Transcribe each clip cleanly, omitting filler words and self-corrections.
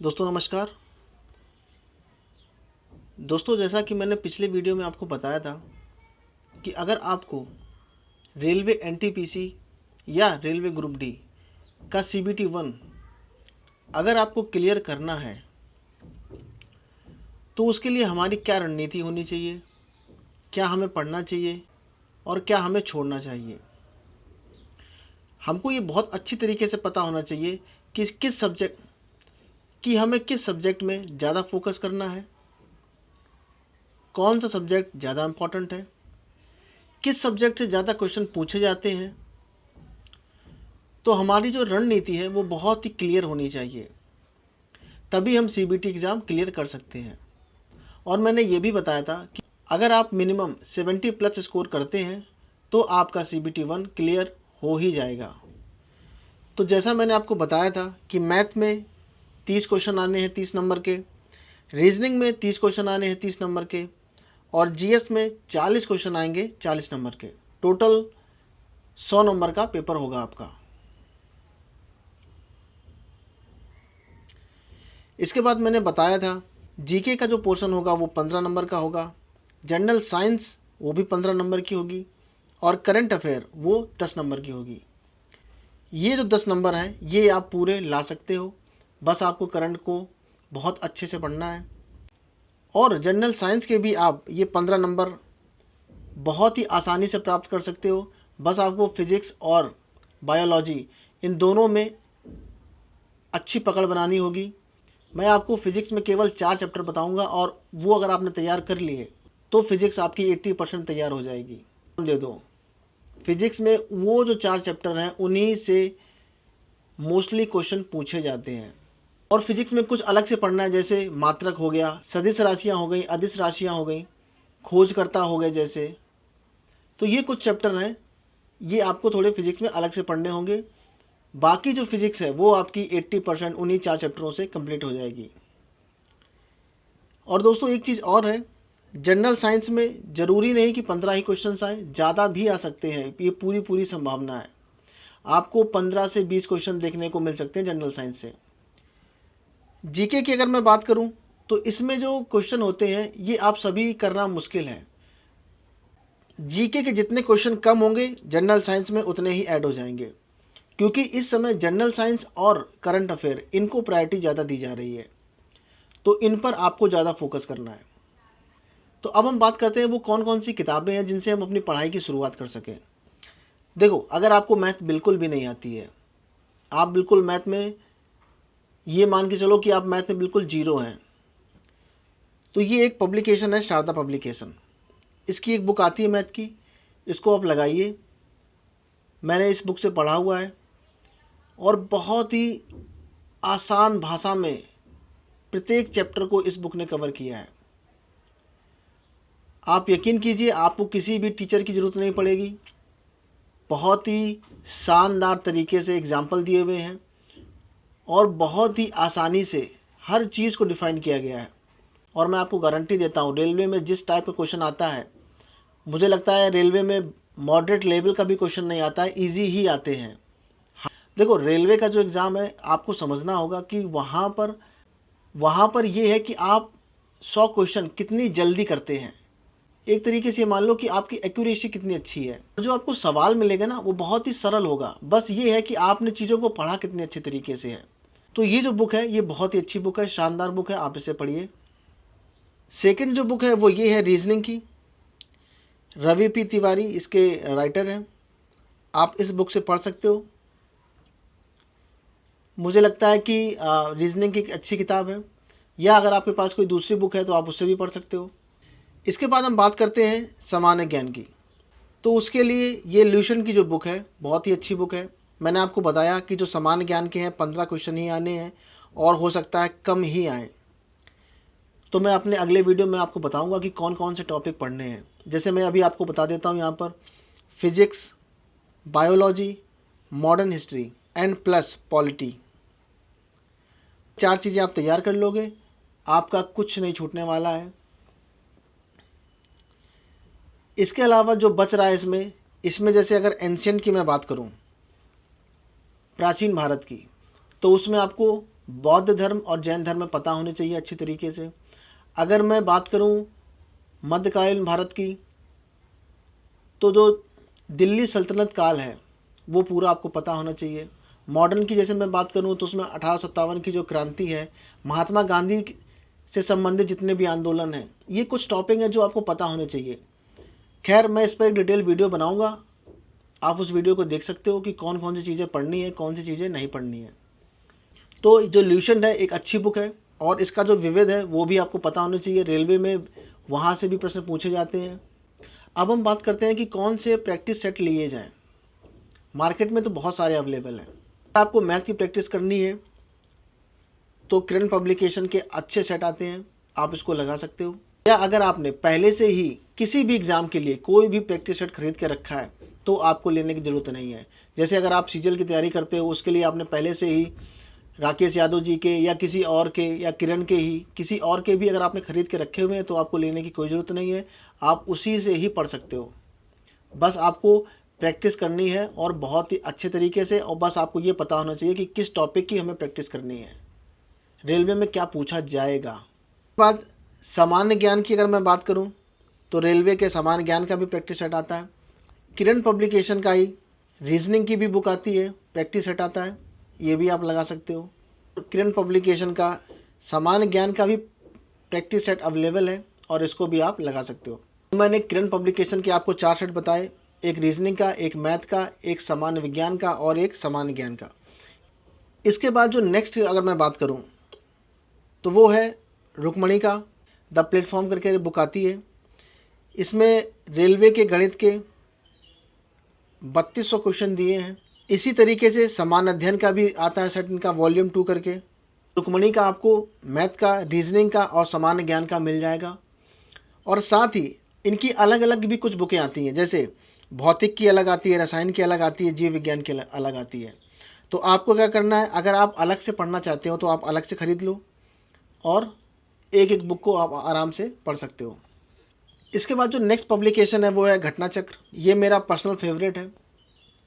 दोस्तों नमस्कार। दोस्तों जैसा कि मैंने पिछले वीडियो में आपको बताया था कि अगर आपको रेलवे एनटीपीसी या रेलवे ग्रुप डी का सीबीटी 1 अगर आपको क्लियर करना है तो उसके लिए हमारी क्या रणनीति होनी चाहिए, क्या हमें पढ़ना चाहिए और क्या हमें छोड़ना चाहिए। हमको ये बहुत अच्छी तरीके से पता होना चाहिए कि हमें किस सब्जेक्ट में ज़्यादा फोकस करना है, कौन सा सब्जेक्ट ज़्यादा इम्पॉर्टेंट है, किस सब्जेक्ट से ज़्यादा क्वेश्चन पूछे जाते हैं। तो हमारी जो रणनीति है वो बहुत ही क्लियर होनी चाहिए, तभी हम सीबीटी एग्ज़ाम क्लियर कर सकते हैं। और मैंने ये भी बताया था कि अगर आप मिनिमम 70 प्लस स्कोर करते हैं तो आपका सीबीटी 1 क्लियर हो ही जाएगा। तो जैसा मैंने आपको बताया था कि मैथ में 30 क्वेश्चन आने हैं 30 नंबर के, रीजनिंग में 30 क्वेश्चन आने हैं 30 नंबर के, और जीएस में 40 क्वेश्चन आएंगे 40 नंबर के। टोटल 100 नंबर का पेपर होगा आपका। इसके बाद मैंने बताया था जीके का जो पोर्शन होगा वो 15 नंबर का होगा, जनरल साइंस वो भी 15 नंबर की होगी, और करंट अफेयर वो 10 नंबर की होगी। ये जो 10 नंबर हैं ये आप पूरे ला सकते हो, बस आपको करंट को बहुत अच्छे से पढ़ना है। और जनरल साइंस के भी आप ये 15 नंबर बहुत ही आसानी से प्राप्त कर सकते हो, बस आपको फिजिक्स और बायोलॉजी इन दोनों में अच्छी पकड़ बनानी होगी। मैं आपको फिजिक्स में केवल 4 चैप्टर बताऊंगा और वो अगर आपने तैयार कर लिए तो फिजिक्स आपकी 80% तैयार हो जाएगी। दे दो फिजिक्स में वो जो 4 चैप्टर हैं उन्हीं से मोस्टली क्वेश्चन पूछे जाते हैं। और फिजिक्स में कुछ अलग से पढ़ना है, जैसे मात्रक हो गया, सदिश राशियाँ हो गई, अदिश राशियाँ हो गई, खोजकर्ता हो गए जैसे। तो ये कुछ चैप्टर हैं, ये आपको थोड़े फिजिक्स में अलग से पढ़ने होंगे। बाकी जो फिजिक्स है वो आपकी 80% उन्हीं 4 चैप्टरों से कंप्लीट हो जाएगी। और दोस्तों एक चीज़ और है, जनरल साइंस में ज़रूरी नहीं कि 15 ही क्वेश्चन आए, ज़्यादा भी आ सकते हैं, ये पूरी संभावना है। आपको 15 से 20 क्वेश्चन देखने को मिल सकते हैं जनरल साइंस से। जीके की अगर मैं बात करूं तो इसमें जो क्वेश्चन होते हैं ये आप सभी करना मुश्किल है। जीके के जितने क्वेश्चन कम होंगे जनरल साइंस में उतने ही ऐड हो जाएंगे, क्योंकि इस समय जनरल साइंस और करंट अफेयर इनको प्रायोरिटी ज़्यादा दी जा रही है, तो इन पर आपको ज़्यादा फोकस करना है। तो अब हम बात करते हैं वो कौन कौन सी किताबें हैं जिनसे हम अपनी पढ़ाई की शुरुआत कर सकें। देखो, अगर आपको मैथ बिल्कुल भी नहीं आती है, आप बिल्कुल मैथ में ये मान के चलो कि आप मैथ में बिल्कुल जीरो हैं, तो ये एक पब्लिकेशन है शारदा पब्लिकेशन। इसकी एक बुक आती है मैथ की, इसको आप लगाइए। मैंने इस बुक से पढ़ा हुआ है और बहुत ही आसान भाषा में प्रत्येक चैप्टर को इस बुक ने कवर किया है। आप यकीन कीजिए, आपको किसी भी टीचर की ज़रूरत नहीं पड़ेगी। बहुत ही शानदार तरीके से एग्जाम्पल दिए हुए हैं और बहुत ही आसानी से हर चीज़ को डिफ़ाइन किया गया है। और मैं आपको गारंटी देता हूँ, रेलवे में जिस टाइप का क्वेश्चन आता है, मुझे लगता है रेलवे में मॉडरेट लेवल का भी क्वेश्चन नहीं आता है, ईजी ही आते हैं। देखो, रेलवे का जो एग्ज़ाम है आपको समझना होगा कि वहाँ पर ये है कि आप 100 क्वेश्चन कितनी जल्दी करते हैं। एक तरीके से मान लो कि आपकी एक्यूरेसी कितनी अच्छी है। जो आपको सवाल मिलेगा ना वो बहुत ही सरल होगा, बस ये है कि आपने चीज़ों को पढ़ा कितने अच्छे तरीके से है। तो ये जो बुक है ये बहुत ही अच्छी बुक है, शानदार बुक है, आप इसे पढ़िए। सेकंड जो बुक है वो ये है रीजनिंग की, रवि पी तिवारी इसके राइटर हैं। आप इस बुक से पढ़ सकते हो। मुझे लगता है कि रीजनिंग की एक अच्छी किताब है, या अगर आपके पास कोई दूसरी बुक है तो आप उससे भी पढ़ सकते हो। इसके बाद हम बात करते हैं सामान्य ज्ञान की। तो उसके लिए ये ल्यूशन की जो बुक है बहुत ही अच्छी बुक है। मैंने आपको बताया कि जो सामान्य ज्ञान के हैं 15 क्वेश्चन ही आने हैं और हो सकता है कम ही आए। तो मैं अपने अगले वीडियो में आपको बताऊंगा कि कौन कौन से टॉपिक पढ़ने हैं। जैसे मैं अभी आपको बता देता हूँ यहाँ पर, physics, biology, modern history and plus polity. 4 चीज़ें आप तैयार कर लोगे, आपका कुछ नहीं छूटने वाला है। इसके अलावा जो बच रहा है इसमें जैसे अगर एंशियंट की मैं बात करूं, प्राचीन भारत की, तो उसमें आपको बौद्ध धर्म और जैन धर्म में पता होने चाहिए अच्छी तरीके से। अगर मैं बात करूं मध्यकालीन भारत की, तो जो दिल्ली सल्तनत काल है वो पूरा आपको पता होना चाहिए। मॉडर्न की जैसे मैं बात करूं तो उसमें 1857 की जो क्रांति है, महात्मा गांधी से संबंधित जितने भी आंदोलन हैं, ये कुछ टॉपिक हैं जो आपको पता होने चाहिए। खैर, मैं इस पर एक डिटेल वीडियो बनाऊंगा, आप उस वीडियो को देख सकते हो कि कौन कौन सी चीज़ें पढ़नी है, कौन सी चीज़ें नहीं पढ़नी है। तो जो ल्यूशन है एक अच्छी बुक है, और इसका जो विविध है वो भी आपको पता होना चाहिए। रेलवे में वहाँ से भी प्रश्न पूछे जाते हैं। अब हम बात करते हैं कि कौन से प्रैक्टिस सेट लिए जाएं। मार्केट में तो बहुत सारे अवेलेबल हैं। आपको मैथ की प्रैक्टिस करनी है तो किरण पब्लिकेशन के अच्छे सेट आते हैं, आप इसको लगा सकते हो। या अगर आपने पहले से ही किसी भी एग्ज़ाम के लिए कोई भी प्रैक्टिस सेट खरीद के रखा है तो आपको लेने की ज़रूरत नहीं है। जैसे अगर आप सीजीएल की तैयारी करते हो, उसके लिए आपने पहले से ही राकेश यादव जी के या किसी और के या किरण के ही किसी और के भी अगर आपने खरीद के रखे हुए हैं तो आपको लेने की कोई ज़रूरत नहीं है, आप उसी से ही पढ़ सकते हो। बस आपको प्रैक्टिस करनी है और बहुत ही अच्छे तरीके से, और बस आपको ये पता होना चाहिए कि किस टॉपिक की हमें प्रैक्टिस करनी है, रेलवे में क्या पूछा जाएगा। बाद सामान्य ज्ञान की अगर मैं बात करूं तो रेलवे के सामान्य ज्ञान का भी प्रैक्टिस सेट आता है। किरण पब्लिकेशन का ही रीजनिंग की भी बुक आती है, प्रैक्टिस सेट आता है, ये भी आप लगा सकते हो। किरण पब्लिकेशन का सामान्य ज्ञान का भी प्रैक्टिस सेट अवेलेबल है और इसको भी आप लगा सकते हो। मैंने किरण पब्लिकेशन के आपको 4 सेट बताए, एक रीजनिंग का, एक मैथ का, एक सामान्य विज्ञान का और एक सामान्य ज्ञान का। इसके बाद जो नेक्स्ट अगर मैं बात करूं तो वो है रुक्मणी का द प्लेटफॉर्म करके बुक आती है। इसमें रेलवे के गणित के 3200 क्वेश्चन दिए हैं। इसी तरीके से समान अध्ययन का भी आता है सेट इनका, वॉल्यूम 2 करके। रुक्मणी का आपको मैथ का, रीजनिंग का और सामान्य ज्ञान का मिल जाएगा। और साथ ही इनकी अलग अलग भी कुछ बुकें आती हैं, जैसे भौतिक की अलग आती है, रसायन की अलग आती है, जीव विज्ञान की अलग आती है। तो आपको क्या करना है, अगर आप अलग से पढ़ना चाहते हो तो आप अलग से खरीद लो और एक एक बुक को आप आराम से पढ़ सकते हो। इसके बाद जो नेक्स्ट पब्लिकेशन है वो है घटना चक्र। ये मेरा पर्सनल फेवरेट है।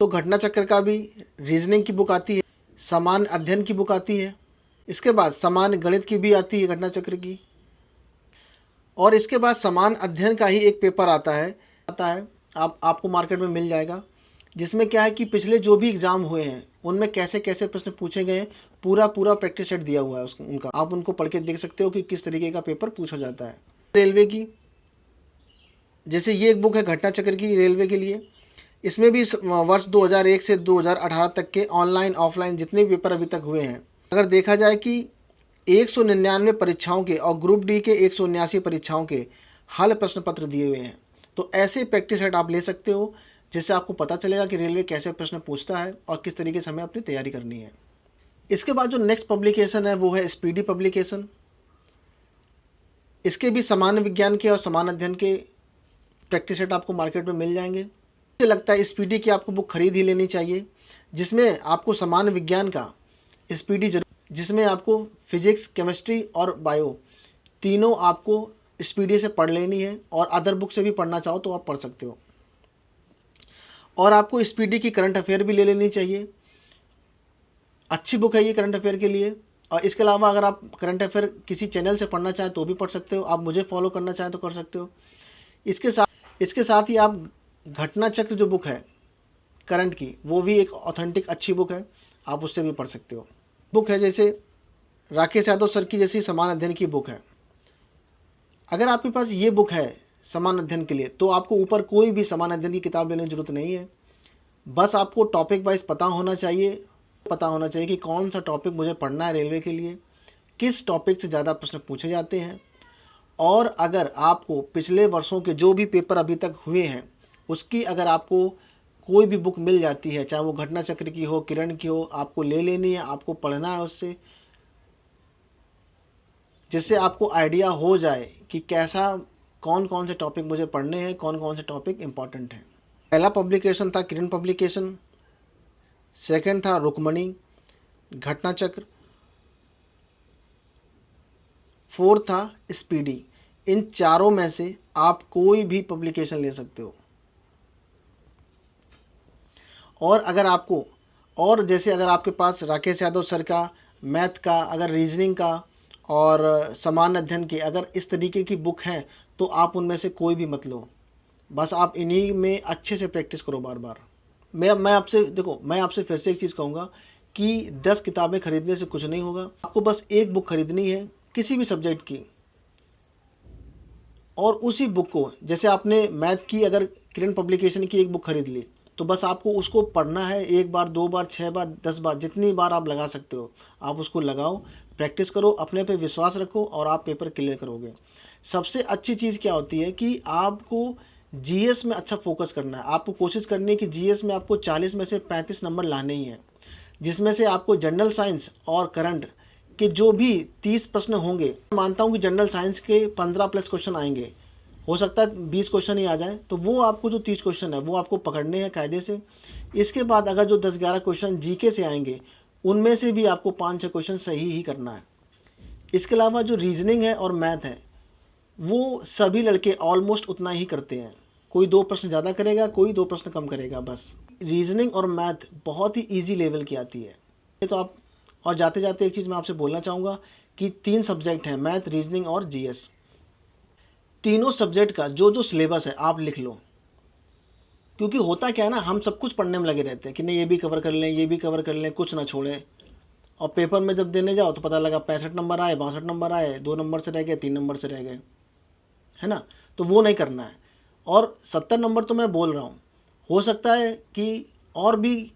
तो घटना चक्र का भी रीजनिंग की बुक आती है, समान अध्ययन की बुक आती है, इसके बाद समान गणित की भी आती है घटना चक्र की, और इसके बाद समान अध्ययन का ही एक पेपर आता है आपको मार्केट में मिल जाएगा, जिसमें क्या है कि पिछले जो भी एग्ज़ाम हुए हैं उनमें कैसे कैसे प्रश्न पूछे गए, पूरा प्रैक्टिस सेट दिया हुआ है उनका, आप उनको पढ़ के देख सकते हो कि किस तरीके का पेपर पूछा जाता है। रेलवे की जैसे ये एक बुक है घटना चक्र की रेलवे के लिए, इसमें भी वर्ष 2001 से 2018 तक के ऑनलाइन ऑफलाइन जितने भी पेपर अभी तक हुए हैं, अगर देखा जाए कि 199 परीक्षाओं के और ग्रुप डी के 179 परीक्षाओं के हल प्रश्न पत्र दिए हुए हैं। तो ऐसे प्रैक्टिस सेट आप ले सकते हो, जिससे आपको पता चलेगा कि रेलवे कैसे प्रश्न पूछता है और किस तरीके से हमें अपनी तैयारी करनी है। इसके बाद जो नेक्स्ट पब्लिकेशन है वो है स्पीडी पब्लिकेशन। इसके भी सामान्य विज्ञान के और समान अध्ययन के प्रैक्टिस सेट आपको मार्केट में मिल जाएंगे। मुझे लगता है स्पीडी की आपको बुक खरीद ही लेनी चाहिए, जिसमें आपको सामान्य विज्ञान का स्पीडी जिसमें आपको फिजिक्स, केमिस्ट्री और बायो तीनों आपको स्पीडी से पढ़ लेनी है, और अदर बुक से भी पढ़ना चाहो तो आप पढ़ सकते हो। और आपको स्पीडी की करंट अफेयर भी ले लेनी चाहिए, अच्छी बुक है ये करंट अफेयर के लिए। और इसके अलावा अगर आप करंट अफेयर किसी चैनल से पढ़ना चाहें तो भी पढ़ सकते हो, आप मुझे फॉलो करना चाहें तो कर सकते हो। इसके साथ ही आप घटना चक्र जो बुक है करंट की, वो भी एक ऑथेंटिक अच्छी बुक है, आप उससे भी पढ़ सकते हो। बुक है जैसे राकेश यादव सर की जैसी समान अध्ययन की बुक है, अगर आपके पास ये बुक है समान अध्ययन के लिए तो आपको ऊपर कोई भी समान अध्ययन की किताब लेने की जरूरत नहीं है। बस आपको टॉपिक वाइज पता होना चाहिए कि कौन सा टॉपिक मुझे पढ़ना है रेलवे के लिए, किस टॉपिक से ज़्यादा प्रश्न पूछे जाते हैं। और अगर आपको पिछले वर्षों के जो भी पेपर अभी तक हुए हैं उसकी अगर आपको कोई भी बुक मिल जाती है, चाहे वो घटना चक्र की हो, किरण की हो, आपको ले लेनी है, आपको पढ़ना है उससे, जिससे आपको आइडिया हो जाए कि कौन कौन से टॉपिक मुझे पढ़ने हैं, कौन कौन से टॉपिक इंपॉर्टेंट हैं। पहला पब्लिकेशन था किरण पब्लिकेशन, सेकंड था रुक्मणी, घटना चक्र, फोर्थ था स्पीडी। इन चारों में से आप कोई भी पब्लिकेशन ले सकते हो। और अगर आपके पास राकेश यादव सर का मैथ का, अगर रीजनिंग का और सामान्य अध्ययन की अगर इस तरीके की बुक है तो आप उनमें से कोई भी मत लो, बस आप इन्हीं में अच्छे से प्रैक्टिस करो बार बार। मैं आपसे देखो, मैं आपसे फिर से एक चीज़ कहूँगा कि 10 किताबें खरीदने से कुछ नहीं होगा। आपको बस एक बुक खरीदनी है किसी भी सब्जेक्ट की, और उसी बुक को, जैसे आपने मैथ की अगर किरण पब्लिकेशन की एक बुक खरीद ली, तो बस आपको उसको पढ़ना है 1 बार 2 बार 6 बार 10 बार, जितनी बार आप लगा सकते हो आप उसको लगाओ, प्रैक्टिस करो, अपने पे विश्वास रखो और आप पेपर क्लियर करोगे। सबसे अच्छी चीज़ क्या होती है कि आपको जीएस में अच्छा फोकस करना है। आपको कोशिश करनी है कि जीएस में आपको 40 में से 35 नंबर लाने ही हैं, जिसमें से आपको जनरल साइंस और करंट के जो भी 30 प्रश्न होंगे, मानता हूँ कि जनरल साइंस के 15 प्लस क्वेश्चन आएंगे, हो सकता है 20 क्वेश्चन ही आ जाए, तो वो आपको जो 30 क्वेश्चन है वो आपको पकड़ने हैं कायदे से। इसके बाद अगर जो 10-11 क्वेश्चन जीके से आएंगे, उनमें से भी आपको 5-6 क्वेश्चन सही ही करना है। इसके अलावा जो रीजनिंग है और मैथ है वो सभी लड़के ऑलमोस्ट उतना ही करते हैं, कोई 2 प्रश्न ज़्यादा करेगा, कोई 2 प्रश्न कम करेगा बस। रीजनिंग और मैथ बहुत ही ईजी लेवल की आती है। तो आप, और जाते जाते एक चीज़ मैं आपसे बोलना चाहूँगा कि 3 सब्जेक्ट हैं, मैथ, रीजनिंग और जीएस। तीनों सब्जेक्ट का जो जो सिलेबस है आप लिख लो, क्योंकि होता क्या है ना, हम सब कुछ पढ़ने में लगे रहते हैं कि नहीं ये भी कवर कर लें, ये भी कवर कर लें, कुछ ना छोड़ें, और पेपर में जब देने जाओ तो पता लगा 65 नंबर आए, 62 नंबर आए, 2 नंबर से रह गए, 3 नंबर से रह गए, है ना। तो वो नहीं करना है। और 70 नंबर तो मैं बोल रहा हूँ, हो सकता है कि और भी,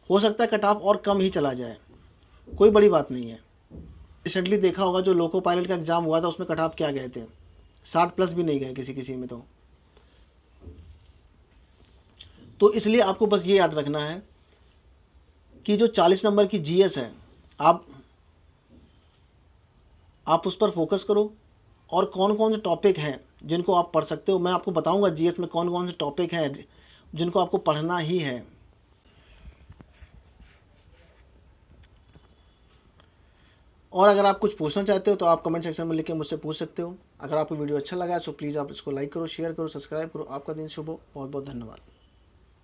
हो सकता है कट ऑफ और कम ही चला जाए, कोई बड़ी बात नहीं है। रिसेंटली देखा होगा जो लोको पायलट का एग्ज़ाम हुआ था उसमें कट ऑफ क्या गए थे, 60 प्लस भी नहीं गए किसी किसी में। तो इसलिए आपको बस ये याद रखना है कि जो 40 नंबर की जीएस है आप उस पर फोकस करो, और कौन कौन से टॉपिक हैं जिनको आप पढ़ सकते हो, मैं आपको बताऊंगा जीएस में कौन कौन से टॉपिक हैं जिनको आपको पढ़ना ही है। और अगर आप कुछ पूछना चाहते हो तो आप कमेंट सेक्शन में लिख के मुझसे पूछ सकते हो। अगर आपको वीडियो अच्छा लगा तो प्लीज़ आप इसको लाइक करो, शेयर करो, सब्सक्राइब करो। आपका दिन शुभ हो। बहुत बहुत धन्यवाद।